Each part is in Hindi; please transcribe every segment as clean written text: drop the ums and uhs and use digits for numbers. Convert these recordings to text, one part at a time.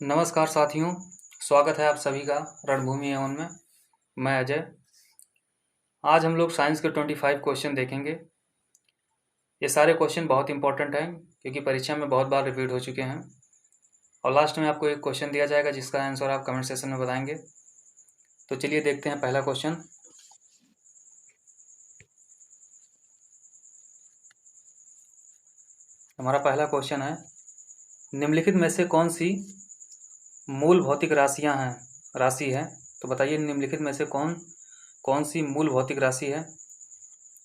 नमस्कार साथियों, स्वागत है आप सभी का रणभूमि एवन में। मैं अजय। आज हम लोग साइंस के 25 क्वेश्चन देखेंगे। ये सारे क्वेश्चन बहुत इंपॉर्टेंट हैं क्योंकि परीक्षा में बहुत बार रिपीट हो चुके हैं। और लास्ट में आपको एक क्वेश्चन दिया जाएगा जिसका आंसर आप कमेंट सेक्शन में बताएंगे। तो चलिए देखते हैं पहला क्वेश्चन। हमारा पहला क्वेश्चन है, निम्नलिखित में से कौन सी मूल भौतिक राशि है। तो बताइए निम्नलिखित में से कौन सी मूल भौतिक राशि है।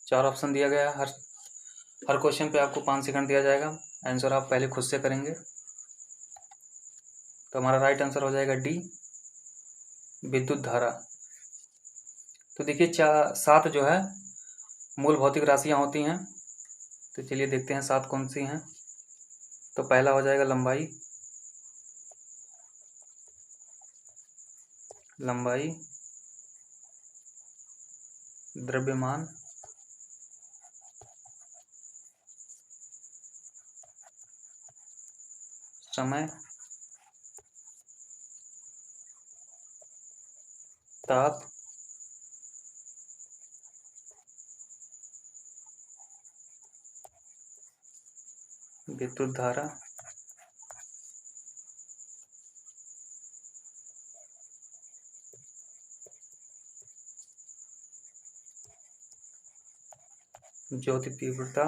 4 ऑप्शन दिया गया है। हर क्वेश्चन पे आपको 5 सेकंड दिया जाएगा। आंसर आप पहले खुद से करेंगे। तो हमारा राइट आंसर हो जाएगा डी, विद्युत धारा। तो देखिए 7 जो है मूल भौतिक राशियां होती हैं। तो चलिए देखते हैं 7 कौन सी हैं। तो पहला हो जाएगा लंबाई, द्रव्यमान, समय, ताप, विद्युत धारा, ज्योति तीव्रता,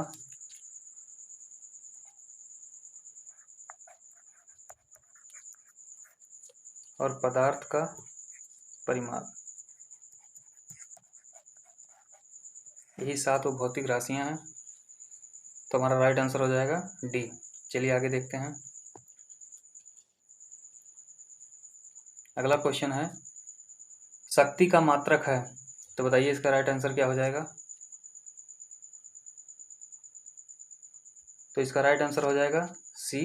और पदार्थ का परिमाप। यही 7 वो भौतिक राशियां हैं। तो हमारा राइट आंसर हो जाएगा डी। चलिए आगे देखते हैं। अगला क्वेश्चन है, शक्ति का मात्रक है। तो बताइए इसका राइट आंसर क्या हो जाएगा। तो इसका राइट आंसर हो जाएगा सी,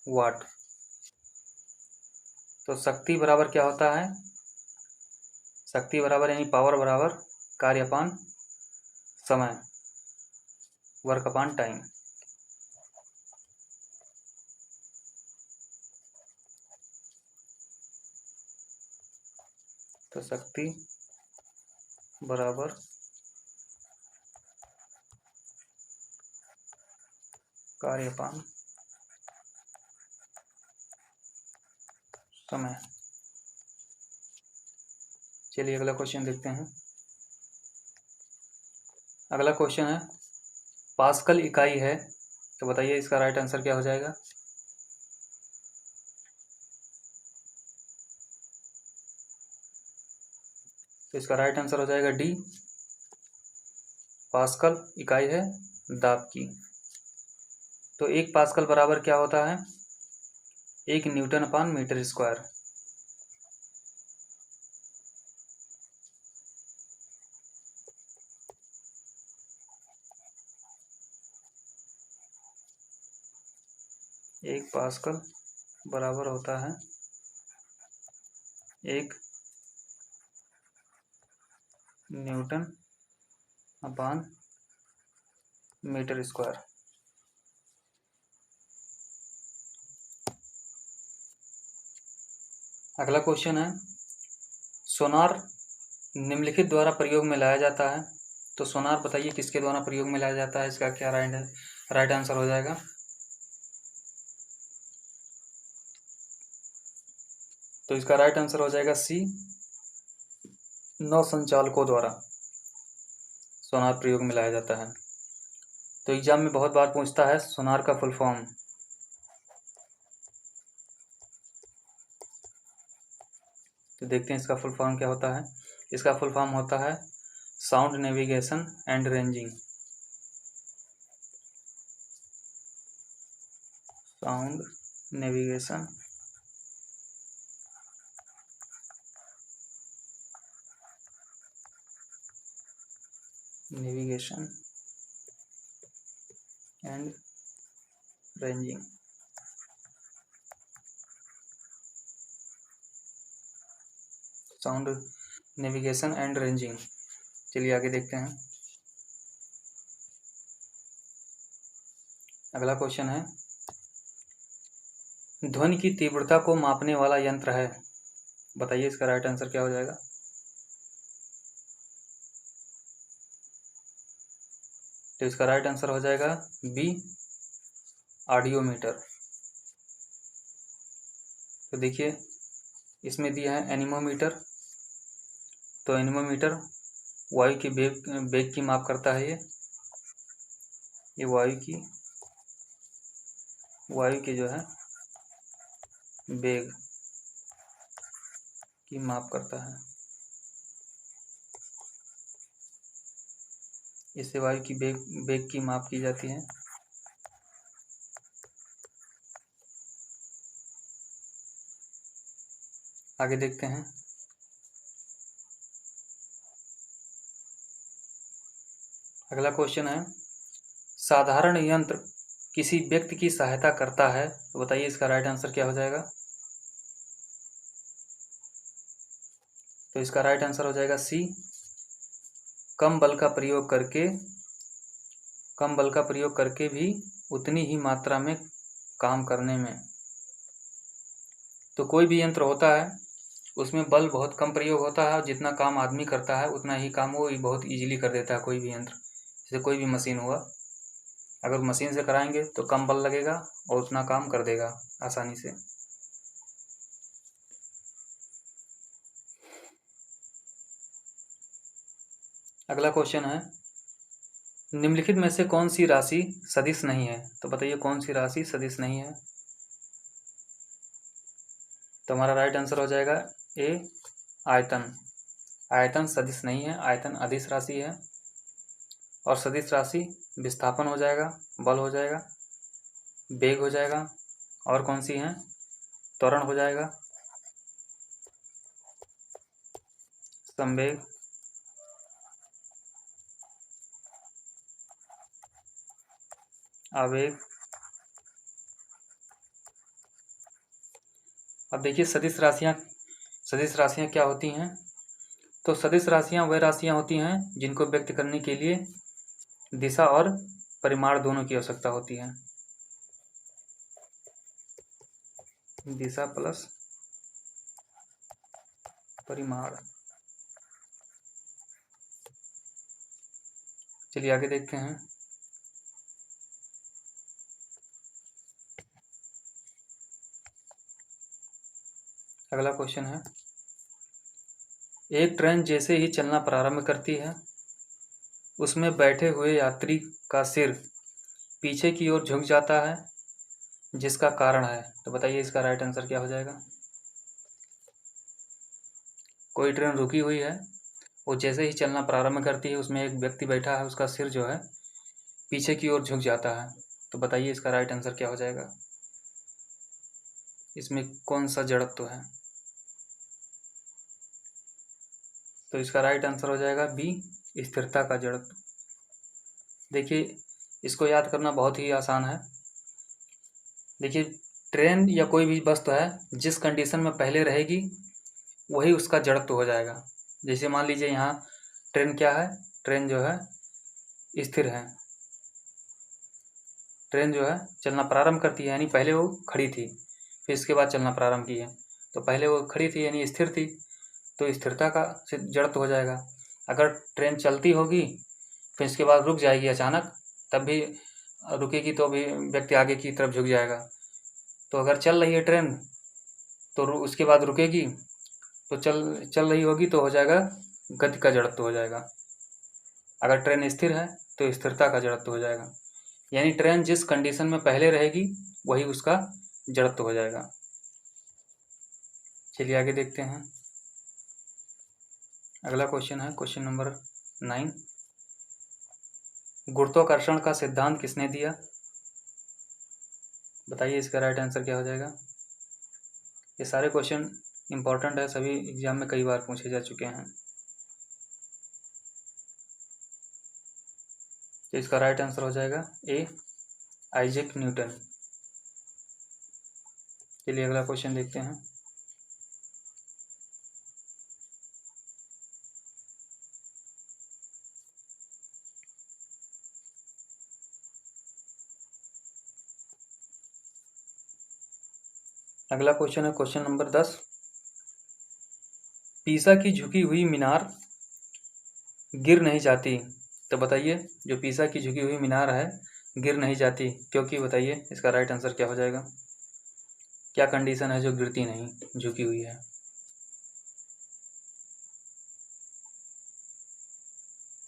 वाट। तो शक्ति बराबर क्या होता है। शक्ति बराबर यानी पावर बराबर कार्य अपान समय, वर्क अपान टाइम। तो शक्ति बराबर कार्य अपान समय। चलिए अगला क्वेश्चन देखते हैं। अगला क्वेश्चन है, पास्कल इकाई है। तो बताइए इसका राइट आंसर क्या हो जाएगा। तो इसका राइट आंसर हो जाएगा डी, पास्कल इकाई है दाब की। तो 1 पास्कल बराबर क्या होता है, 1 न्यूटन अपान मीटर स्क्वायर। एक पास्कल बराबर होता है 1 न्यूटन अपान मीटर स्क्वायर। अगला क्वेश्चन है, सोनार निम्नलिखित द्वारा प्रयोग में लाया जाता है। तो सोनार बताइए किसके द्वारा प्रयोग में लाया जाता है। इसका क्या राइट आंसर हो जाएगा। तो इसका राइट आंसर हो जाएगा सी, नौ संचालकों द्वारा सोनार प्रयोग में लाया जाता है। तो एग्जाम में बहुत बार पूछता है सोनार का फुल फॉर्म। तो देखते हैं इसका फुल फॉर्म क्या होता है। इसका फुल फॉर्म होता है sound navigation and ranging. Sound navigation and ranging. Sound navigation and ranging. चलिए आगे देखते हैं। अगला क्वेश्चन है, ध्वनि की तीव्रता को मापने वाला यंत्र है? बताइए इसका राइट आंसर क्या हो जाएगा। तो इसका राइट आंसर हो जाएगा बी, ऑडियोमीटर। तो देखिए इसमें दिया है एनीमोमीटर। तो एनीमोमीटर वायु की वेग की माप करता है। ये वायु की जो है वेग की माप करता है। इससे वायु की वेग की माप की जाती है। आगे देखते हैं। अगला क्वेश्चन है, साधारण यंत्र किसी व्यक्ति की सहायता करता है, तो बताइए इसका राइट आंसर क्या हो जाएगा। तो इसका राइट आंसर हो जाएगा सी, कम बल का प्रयोग करके भी उतनी ही मात्रा में काम करने में। तो कोई भी यंत्र होता है उसमें बल बहुत कम प्रयोग होता है और जितना काम आदमी करता है उतना ही काम वो बहुत इजीली कर देता है। कोई भी यंत्र, जैसे कोई भी मशीन हुआ, अगर मशीन से कराएंगे तो कम बल लगेगा और उतना काम कर देगा आसानी से। अगला क्वेश्चन है, निम्नलिखित में से कौन सी राशि सदिश नहीं है, तो बताइए कौन सी राशि सदिश नहीं है। तो हमारा राइट आंसर हो जाएगा ए, आयतन। आयतन सदिश नहीं है, आयतन अदिश राशि है। और सदिश राशि विस्थापन हो जाएगा, बल हो जाएगा, वेग हो जाएगा, और कौन सी है, त्वरण हो जाएगा, संवेग, आवेग। अब देखिए सदिश राशियाँ क्या होती हैं। तो सदिश राशियाँ वह राशियाँ होती हैं जिनको व्यक्त करने के लिए दिशा और परिमाण दोनों की आवश्यकता होती है। दिशा प्लस परिमाण। चलिए आगे देखते हैं। अगला क्वेश्चन है, एक ट्रेन जैसे ही चलना प्रारंभ करती है उसमें बैठे हुए यात्री का सिर पीछे की ओर झुक जाता है, जिसका कारण है, तो बताइए इसका राइट आंसर क्या हो जाएगा। कोई ट्रेन रुकी हुई है, वो जैसे ही चलना प्रारंभ करती है उसमें एक व्यक्ति बैठा है, उसका सिर जो है पीछे की ओर झुक जाता है, तो बताइए इसका राइट आंसर क्या हो जाएगा। इसमें कौन सा जड़त्व है। तो इसका राइट आंसर हो जाएगा बी, स्थिरता का जड़त्व। देखिए इसको याद करना बहुत ही आसान है। देखिए ट्रेन या कोई भी वस्तु है जिस कंडीशन में पहले रहेगी वही उसका जड़त्व हो जाएगा। जैसे मान लीजिए यहाँ ट्रेन क्या है, ट्रेन जो है स्थिर है। ट्रेन जो है चलना प्रारंभ करती है, यानी पहले वो खड़ी थी फिर इसके बाद चलना प्रारंभ की है, तो पहले वो खड़ी थी यानी स्थिर थी, तो स्थिरता का जड़त्व हो जाएगा। अगर ट्रेन चलती होगी फिर इसके बाद रुक जाएगी अचानक, तब भी रुकेगी तो भी व्यक्ति आगे की तरफ झुक जाएगा। तो अगर चल रही है ट्रेन तो उसके बाद रुकेगी, तो चल रही होगी तो हो जाएगा गति का जड़त्व हो जाएगा। अगर ट्रेन स्थिर है तो स्थिरता का जड़त्व हो जाएगा, यानी ट्रेन जिस कंडीशन में पहले रहेगी वही उसका जड़त्व हो जाएगा। चलिए आगे देखते हैं। अगला क्वेश्चन है क्वेश्चन नंबर 9, गुरुत्वाकर्षण का सिद्धांत किसने दिया, बताइए इसका राइट आंसर क्या हो जाएगा। ये सारे क्वेश्चन इंपॉर्टेंट है, सभी एग्जाम में कई बार पूछे जा चुके हैं। तो इसका राइट आंसर हो जाएगा ए, आइजैक न्यूटन। चलिए अगला क्वेश्चन देखते हैं। अगला क्वेश्चन है क्वेश्चन नंबर 10। पीसा की झुकी हुई मीनार गिर नहीं जाती, तो बताइए जो पीसा की झुकी हुई मीनार है गिर नहीं जाती, क्योंकि बताइए इसका राइट आंसर क्या हो जाएगा। क्या कंडीशन है जो गिरती नहीं, झुकी हुई है।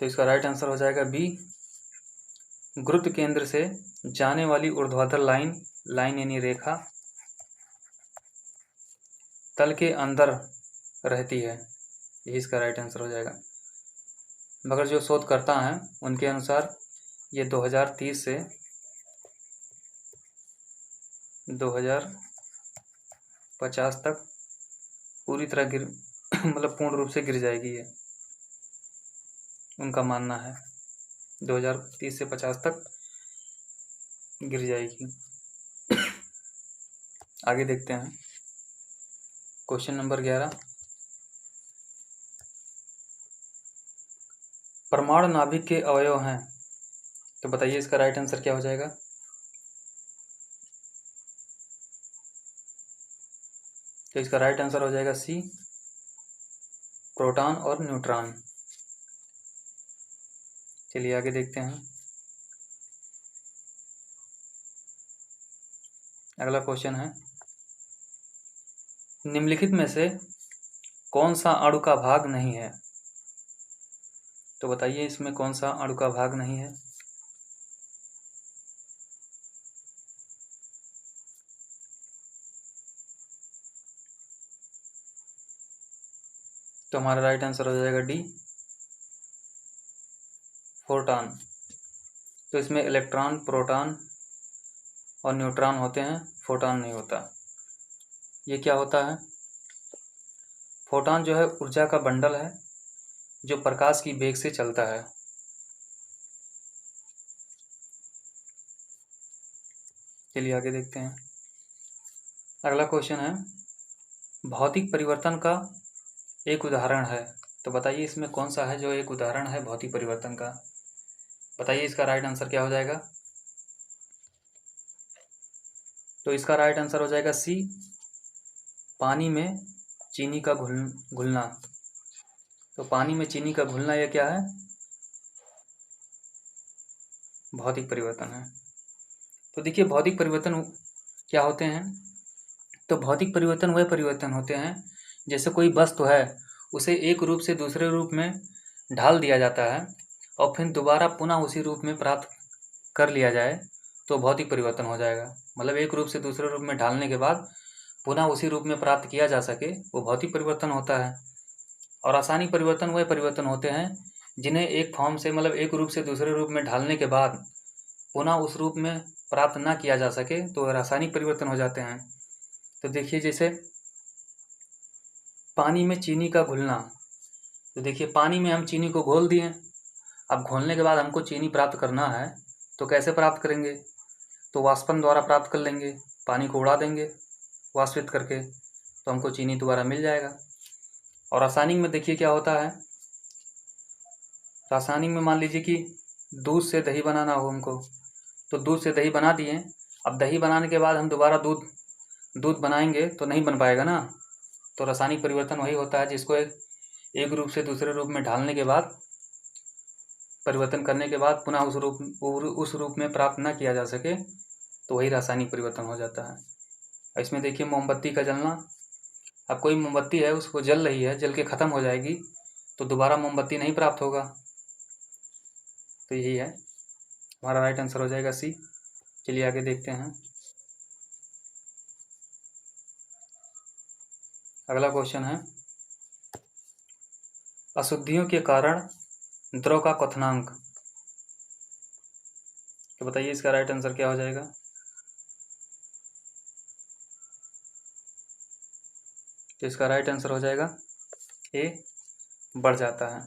तो इसका राइट आंसर हो जाएगा बी, गुरुत्व केंद्र से जाने वाली ऊर्ध्वाधर लाइन यानी रेखा तल के अंदर रहती है, यही इसका राइट आंसर हो जाएगा। मगर जो शोधकर्ता हैं उनके अनुसार ये 2030 से 2050 तक पूरी तरह मतलब पूर्ण रूप से गिर जाएगी, ये उनका मानना है। 2030 से 50 तक गिर जाएगी। आगे देखते हैं क्वेश्चन नंबर 11। परमाणु नाभिक के अवयव हैं, तो बताइए इसका राइट आंसर क्या हो जाएगा। तो इसका राइट आंसर हो जाएगा सी, प्रोटॉन और न्यूट्रॉन। चलिए आगे देखते हैं। अगला क्वेश्चन है, निम्नलिखित में से कौन सा अणु का भाग नहीं है, तो बताइए इसमें कौन सा अणु का भाग नहीं है। तो हमारा राइट आंसर हो जाएगा डी, फोटॉन। तो इसमें इलेक्ट्रॉन, प्रोटॉन और न्यूट्रॉन होते हैं, फोटॉन नहीं होता। ये क्या होता है, फोटॉन जो है ऊर्जा का बंडल है जो प्रकाश की वेग से चलता है। चलिए आगे देखते हैं। अगला क्वेश्चन है, भौतिक परिवर्तन का एक उदाहरण है, तो बताइए इसमें कौन सा है जो एक उदाहरण है भौतिक परिवर्तन का। बताइए इसका राइट आंसर क्या हो जाएगा। तो इसका राइट आंसर हो जाएगा सी, पानी में चीनी का घुलना। तो पानी में चीनी का घुलना यह क्या है, भौतिक परिवर्तन है। तो देखिए भौतिक परिवर्तन क्या होते हैं, तो भौतिक परिवर्तन वह परिवर्तन होते हैं जैसे कोई वस्तु है उसे एक रूप से दूसरे रूप में ढाल दिया जाता है और फिर दोबारा पुनः उसी रूप में प्राप्त कर लिया जाए तो भौतिक परिवर्तन हो जाएगा। मतलब एक रूप से दूसरे रूप में ढालने के बाद पुनः उसी रूप में प्राप्त किया जा सके वो भौतिक परिवर्तन होता है। और रासायनिक परिवर्तन वह परिवर्तन होते हैं जिन्हें एक फॉर्म से मतलब एक रूप से दूसरे रूप में ढालने के बाद पुनः उस रूप में प्राप्त ना किया जा सके तो रासायनिक परिवर्तन हो जाते हैं। तो देखिए जैसे पानी में चीनी का घुलना, तो देखिए पानी में हम चीनी को घोल दिए, अब घोलने के बाद हमको चीनी प्राप्त करना है तो कैसे प्राप्त करेंगे, तो वाष्पन द्वारा प्राप्त कर लेंगे, पानी को उड़ा देंगे वाष्पित करके तो हमको चीनी दोबारा मिल जाएगा। और रासायनिक में देखिए क्या होता है, रासायनिक में मान लीजिए कि दूध से दही बनाना हो हमको, तो दूध से दही बना दिए, अब दही बनाने के बाद हम दोबारा दूध बनाएंगे तो नहीं बन पाएगा ना। तो रासायनिक परिवर्तन वही होता है जिसको एक रूप से दूसरे रूप में ढालने के बाद परिवर्तन करने के बाद पुनः उस रूप में प्राप्त ना किया जा सके तो वही रासायनिक परिवर्तन हो जाता है। इसमें देखिए मोमबत्ती का जलना, अब कोई मोमबत्ती है उसको जल रही है, जल के ख़त्म हो जाएगी तो दोबारा मोमबत्ती नहीं प्राप्त होगा। तो यही है हमारा राइट आंसर हो जाएगा सी। चलिए आगे देखते हैं। अगला क्वेश्चन है, अशुद्धियों के कारण द्रव का क्वथनांक, तो बताइए इसका राइट आंसर क्या हो जाएगा। तो इसका राइट आंसर हो जाएगा ए, बढ़ जाता है।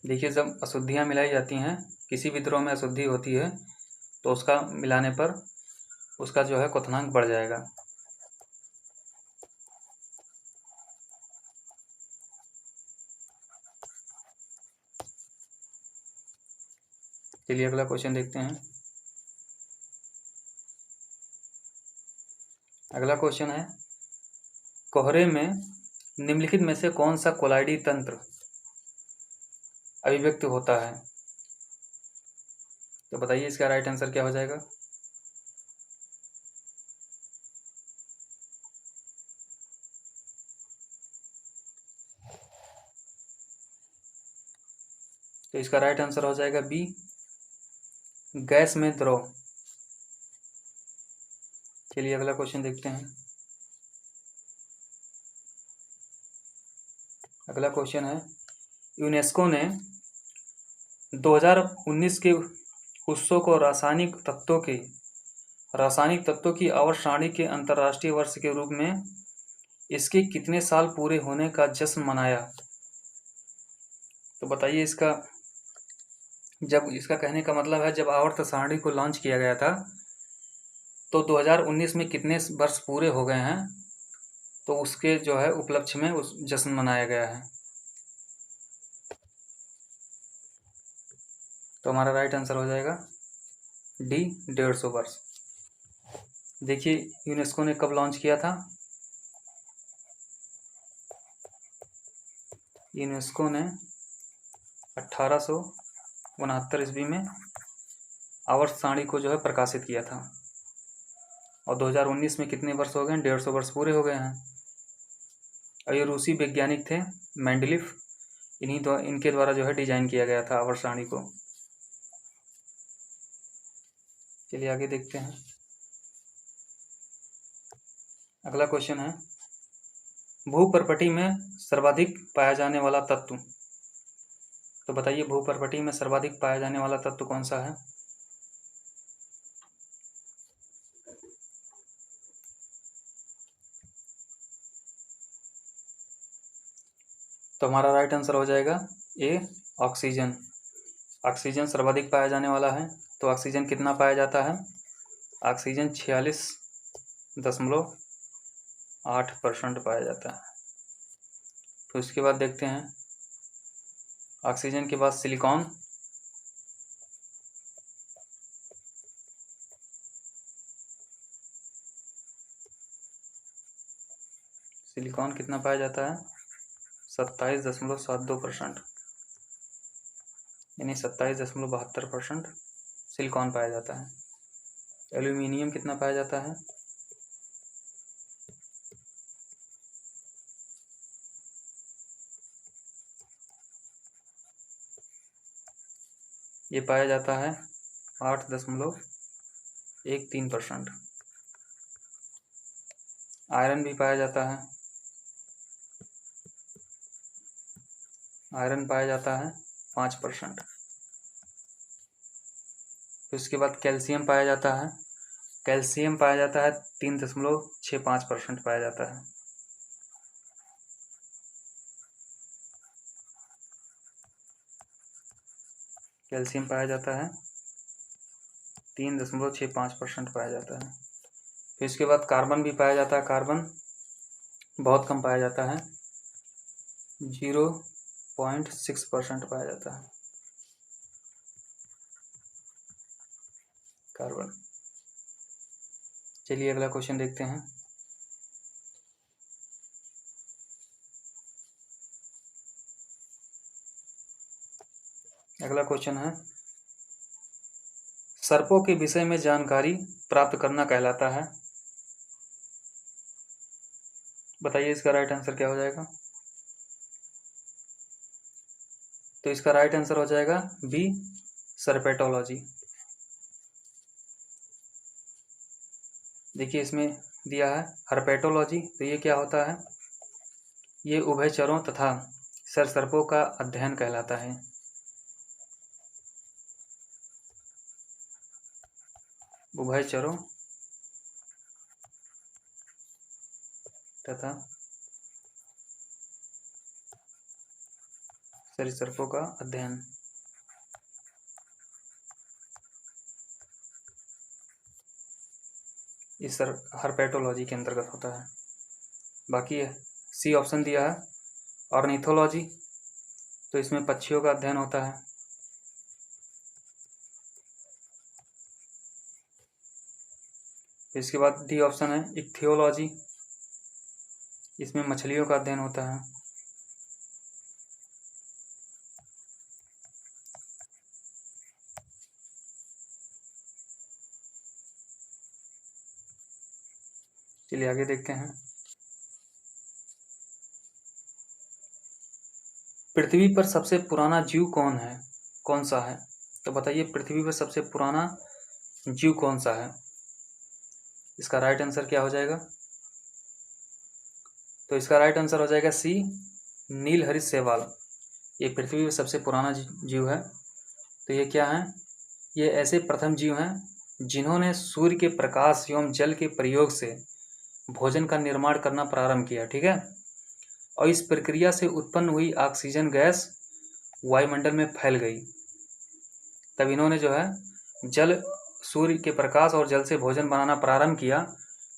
देखिए जब अशुद्धियाँ मिलाई जाती हैं, किसी भी द्रव में अशुद्धि होती है तो उसका मिलाने पर उसका जो है क्वथनांक बढ़ जाएगा। चलिए अगला क्वेश्चन देखते हैं। अगला क्वेश्चन है, कोहरे में निम्नलिखित में से कौन सा कोलाइडी तंत्र अभिव्यक्त होता है? तो बताइए इसका राइट आंसर क्या हो जाएगा? तो इसका राइट आंसर हो जाएगा बी, गैस में द्रव। चलिए अगला क्वेश्चन देखते हैं। अगला क्वेश्चन है, यूनेस्को ने 2019 के उत्सव को रासायनिक तत्वों की आवर्त सारणी के अंतर्राष्ट्रीय वर्ष के रूप में इसके कितने साल पूरे होने का जश्न मनाया? तो बताइए इसका कहने का मतलब है, जब आवर्त सारणी को लॉन्च किया गया था तो 2019 में कितने वर्ष पूरे हो गए हैं, तो उसके जो है उपलक्ष्य में उस जश्न मनाया गया है। तो हमारा राइट आंसर हो जाएगा डी, 150 वर्ष। देखिए यूनेस्को ने कब लॉन्च किया था? यूनेस्को ने 1869 ईस्वी में आवर्त सारणी को जो है प्रकाशित किया था, और 2019 में कितने वर्ष हो गए? 150 वर्ष पूरे हो गए हैं। और ये रूसी वैज्ञानिक थे मेंडलीफ, इनके द्वारा जो है डिजाइन किया गया था आवर्त सारणी को। चलिए आगे देखते हैं। अगला क्वेश्चन है, भूपर्पटी में सर्वाधिक पाया जाने वाला तत्व। तो बताइए भूपर्पटी में सर्वाधिक पाया जाने वाला तत्व कौन सा है? तो हमारा राइट आंसर हो जाएगा ए, ऑक्सीजन। ऑक्सीजन सर्वाधिक पाया जाने वाला है। तो ऑक्सीजन कितना पाया जाता है? ऑक्सीजन 46.8% पाया जाता है। तो इसके बाद देखते हैं, ऑक्सीजन के बाद सिलिकॉन। सिलिकॉन कितना पाया जाता है? 27.72%, यानी 27.72% सिलिकॉन पाया जाता है। एल्यूमिनियम कितना पाया जाता है? ये पाया जाता है 8.13%। आयरन भी पाया जाता है, आयरन पाया जाता है 5%। तो इसके बाद कैल्शियम पाया जाता है। कैल्शियम पाया जाता है 3.65% पाया जाता है। कैल्शियम पाया जाता है 3.65% पाया जाता है। फिर इसके बाद कार्बन भी पाया जाता है। कार्बन बहुत कम पाया जाता है, 0.6% पाया जाता है कार्बन। चलिए अगला क्वेश्चन देखते हैं। अगला क्वेश्चन है, सर्पों के विषय में जानकारी प्राप्त करना कहलाता है। बताइए इसका राइट आंसर क्या हो जाएगा? तो इसका राइट आंसर हो जाएगा बी, सर्पेटोलॉजी। देखिए इसमें दिया है हर्पेटोलॉजी, तो ये क्या होता है? ये उभयचरों तथा सरीसृपों का अध्ययन कहलाता है। उभयचरों तथा सरीसृपों का अध्ययन। इस हर्पेटोलॉजी के अंतर्गत होता है। बाकी सी ऑप्शन दिया है ऑर्निथोलॉजी, तो इसमें पक्षियों का अध्ययन होता है। इसके बाद डी ऑप्शन है इक्थियोलॉजी, इसमें मछलियों का अध्ययन होता है। चलिए आगे देखते हैं। पृथ्वी पर सबसे पुराना जीव कौन है, कौन सा है? तो बताइए पृथ्वी पर सबसे पुराना जीव कौन सा है? इसका राइट आंसर क्या हो जाएगा? तो इसका राइट आंसर हो जाएगा सी, नीलहरित शैवाल। ये पृथ्वी पर सबसे पुराना जीव है। तो ये क्या है? ये ऐसे प्रथम जीव हैं जिन्होंने सूर्य के प्रकाश एवं जल के प्रयोग से भोजन का निर्माण करना प्रारंभ किया। ठीक है, और इस प्रक्रिया से उत्पन्न हुई ऑक्सीजन गैस वायुमंडल में फैल गई। तब इन्होंने जो है जल, सूर्य के प्रकाश और जल से भोजन बनाना प्रारंभ किया,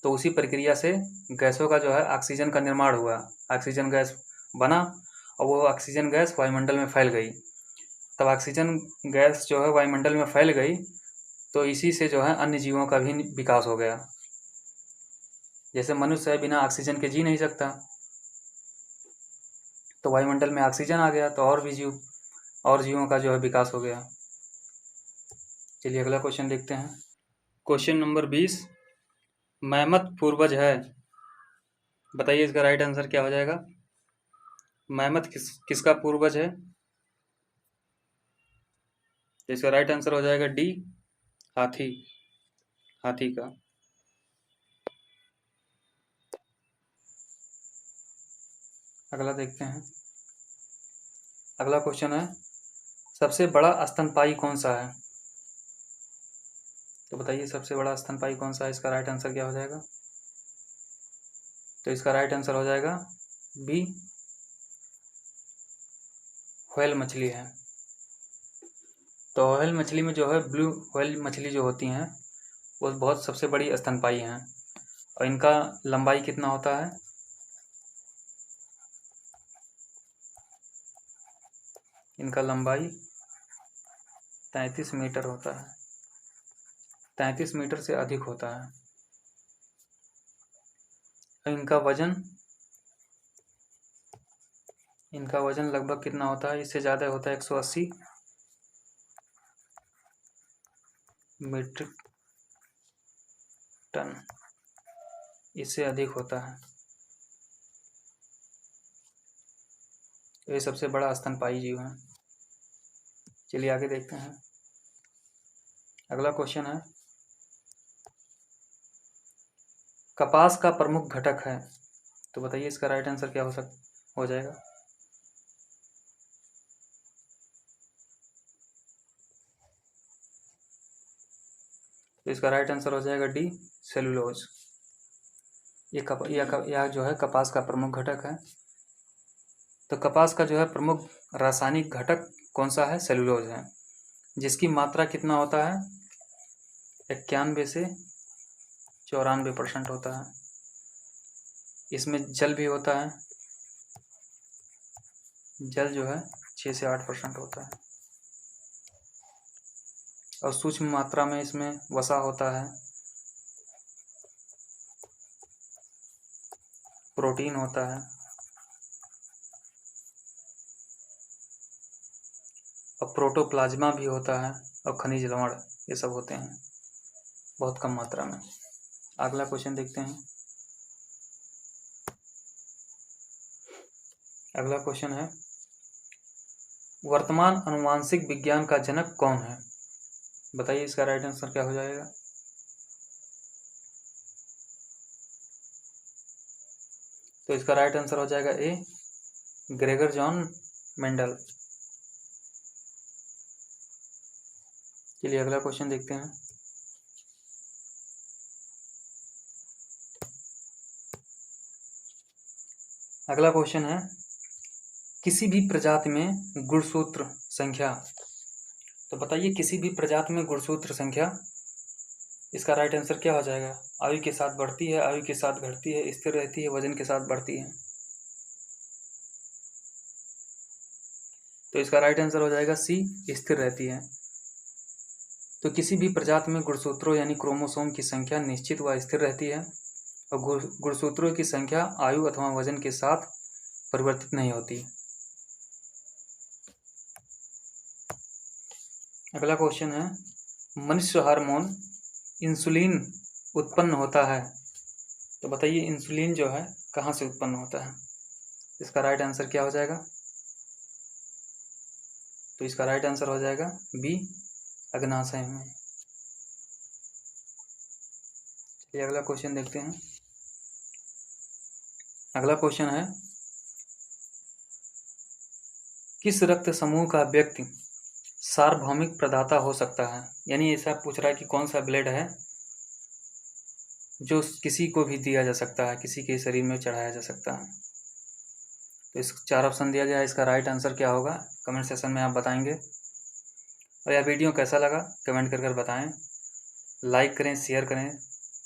तो उसी प्रक्रिया से गैसों का जो है ऑक्सीजन का निर्माण हुआ, ऑक्सीजन गैस बना और वो ऑक्सीजन गैस वायुमंडल में फैल गई। तब ऑक्सीजन गैस जो है वायुमंडल में फैल गई, तो इसी से जो है अन्य जीवों का भी विकास हो गया। जैसे मनुष्य बिना ऑक्सीजन के जी नहीं सकता, तो वायुमंडल में ऑक्सीजन आ गया तो और भी जीवों का जो है विकास हो गया। चलिए अगला क्वेश्चन देखते हैं। क्वेश्चन नंबर 20, मैमथ पूर्वज है। बताइए इसका राइट आंसर क्या हो जाएगा? मैमथ किसका पूर्वज है? तो इसका राइट आंसर हो जाएगा डी, हाथी का। अगला देखते हैं। अगला क्वेश्चन है, सबसे बड़ा स्तनपायी कौन सा है? तो बताइए सबसे बड़ा स्तनपायी कौन सा है? इसका राइट आंसर क्या हो जाएगा? तो इसका राइट आंसर हो जाएगा बी, व्हेल मछली है। तो व्हेल मछली में जो है ब्लू व्हेल मछली जो होती हैं वो बहुत सबसे बड़ी स्तनपायी हैं, और इनका लंबाई कितना होता है? इनका लंबाई 33 मीटर होता है, 33 मीटर से अधिक होता है। इनका वजन लगभग कितना होता है? इससे ज़्यादा होता है 180 मीट्रिक टन, इससे अधिक होता है। ये सबसे बड़ा स्तनपायी जीव है। चलिए आगे देखते हैं। अगला क्वेश्चन है, कपास का प्रमुख घटक है। तो बताइए इसका राइट आंसर क्या हो जाएगा? तो इसका राइट आंसर हो जाएगा डी, सेलुलोज। यह जो है कपास का प्रमुख घटक है। तो कपास का जो है प्रमुख रासायनिक घटक कौन सा है? सेलुलोज है, जिसकी मात्रा कितना होता है? 91 से 94% होता है। इसमें जल भी होता है, जल जो है 6 से 8% होता है, और सूक्ष्म मात्रा में इसमें वसा होता है, प्रोटीन होता है, और प्रोटोप्लाज्मा भी होता है, और खनिज लवण, ये सब होते हैं बहुत कम मात्रा में। अगला क्वेश्चन देखते हैं। अगला क्वेश्चन है, वर्तमान आनुवांशिक विज्ञान का जनक कौन है? बताइए इसका राइट आंसर क्या हो जाएगा? तो इसका राइट आंसर हो जाएगा ए, ग्रेगर जॉन मेंडल। चलिए अगला क्वेश्चन देखते हैं। अगला क्वेश्चन है, किसी भी प्रजाति में गुणसूत्र संख्या। तो बताइए किसी भी प्रजाति में गुणसूत्र संख्या, इसका राइट आंसर क्या हो जाएगा? आयु के साथ बढ़ती है, आयु के साथ घटती है, स्थिर रहती है, वजन के साथ बढ़ती है। तो इसका राइट आंसर हो जाएगा सी, स्थिर रहती है। तो किसी भी प्रजाति में गुणसूत्रों यानी क्रोमोसोम की संख्या निश्चित व स्थिर रहती है और गुणसूत्रों की संख्या आयु अथवा वजन के साथ परिवर्तित नहीं होती। अगला क्वेश्चन है, मनुष्य हार्मोन इंसुलिन उत्पन्न होता है, तो बताइए इंसुलिन जो है कहाँ से उत्पन्न होता है। इसका राइट आंसर क्या हो जाएगा? तो इसका राइट आंसर हो जाएगा बी, अग्नाशय में। चलिए अगला क्वेश्चन देखते हैं। अगला क्वेश्चन है, किस रक्त समूह का व्यक्ति सार्वभौमिक प्रदाता हो सकता है? यानी ऐसा पूछ रहा है कि कौन सा ब्लड है जो किसी को भी दिया जा सकता है, किसी के शरीर में चढ़ाया जा सकता है। तो इस 4 ऑप्शन दिया गया है, इसका राइट आंसर क्या होगा कमेंट सेक्शन में आप बताएंगे। और यह वीडियो कैसा लगा कमेंट कर बताएं, लाइक करें, शेयर करें,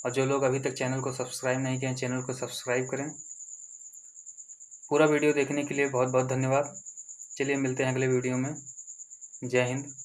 और जो लोग अभी तक चैनल को सब्सक्राइब नहीं किए हैं चैनल को सब्सक्राइब करें। पूरा वीडियो देखने के लिए बहुत बहुत धन्यवाद। चलिए मिलते हैं अगले वीडियो में। जय हिंद।